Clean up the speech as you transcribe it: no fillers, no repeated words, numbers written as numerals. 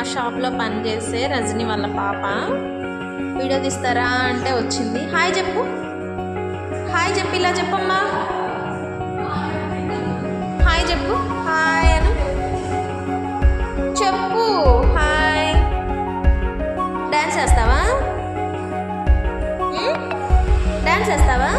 మా షాప్లో పనిచేసే రజని వాళ్ళ పాప. వీడియో తీస్తారా అంటే వచ్చింది. హాయ్ చెప్పు, హాయ్ చెప్పు, ఇలా చెప్పమ్మా, హాయ్ చెప్పు, హాయ్ అను చెప్పు, హాయ్. డాన్స్ చేస్తావా? డాన్స్ చేస్తావా?